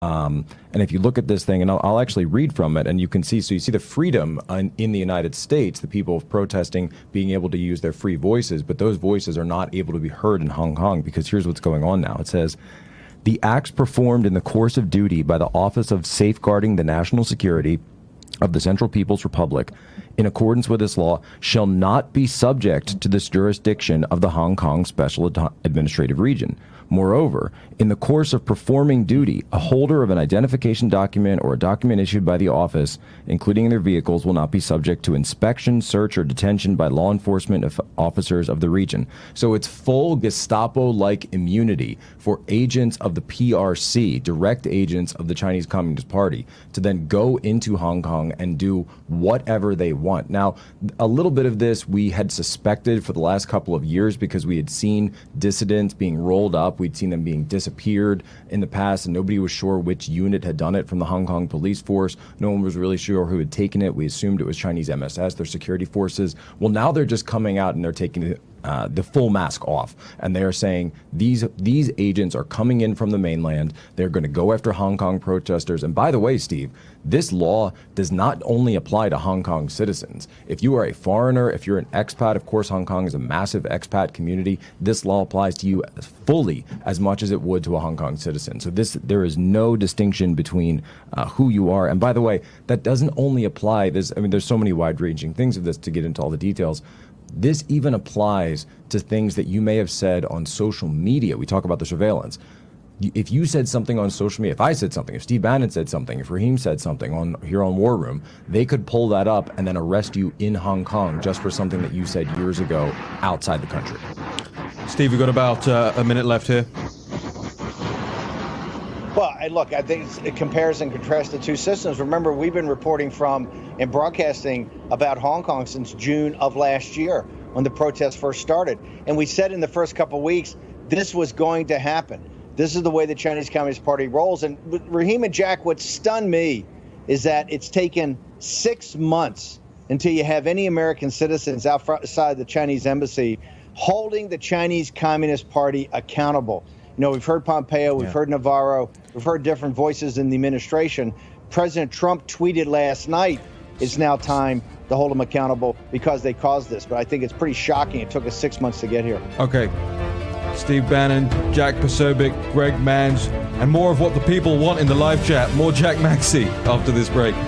And if you look at this thing, and I'll actually read from it, and you can see, so you see the freedom in the United States, the people protesting being able to use their free voices, but those voices are not able to be heard in Hong Kong, because here's what's going on now. It says, the acts performed in the course of duty by the Office of Safeguarding the National Security of the Central People's Republic, in accordance with this law, shall not be subject to this jurisdiction of the Hong Kong Special Administrative Region. Moreover, in the course of performing duty, a holder of an identification document or a document issued by the office, including their vehicles, will not be subject to inspection, search, or detention by law enforcement officers of the region. So it's full Gestapo-like immunity for agents of the PRC, direct agents of the Chinese Communist Party, to then go into Hong Kong and do whatever they want. Now, a little bit of this we had suspected for the last couple of years because we had seen dissidents being rolled up. We'd seen them being disappeared in the past, and nobody was sure which unit had done it from the Hong Kong police force. No one was really sure who had taken it. We assumed it was Chinese MSS, their security forces. Well, now they're just coming out and they're taking the full mask off, and they are saying these agents are coming in from the mainland. They're going to go after Hong Kong protesters. And by the way, Steve, this law does not only apply to Hong Kong citizens. If you are a foreigner, if you're an expat, of course, Hong Kong is a massive expat community. This law applies to you fully as much as it would to a Hong Kong citizen. So there is no distinction between who you are. And by the way, that doesn't only apply. There's so many wide-ranging things of this to get into all the details. This even applies to things that you may have said on social media. We talk about the surveillance. If you said something on social media, if I said something, if Steve Bannon said something, if Raheem said something here on Warroom, they could pull that up and then arrest you in Hong Kong just for something that you said years ago outside the country. Steve, we've got about a minute left here. Well, look, I think it compares and contrasts the two systems. Remember, we've been reporting from and broadcasting about Hong Kong since June of last year when the protests first started. And we said in the first couple of weeks, this was going to happen. This is the way the Chinese Communist Party rolls. And Raheem and Jack, what stunned me is that it's taken 6 months until you have any American citizens outside the Chinese embassy holding the Chinese Communist Party accountable. You know, we've heard Pompeo, we've heard Navarro, we've heard different voices in the administration. President Trump tweeted last night, it's now time to hold them accountable because they caused this. But I think it's pretty shocking. It took us 6 months to get here. Okay. Steve Bannon, Jack Posobiec, Greg Manns, and more of what the people want in the live chat. More Jack Maxey after this break.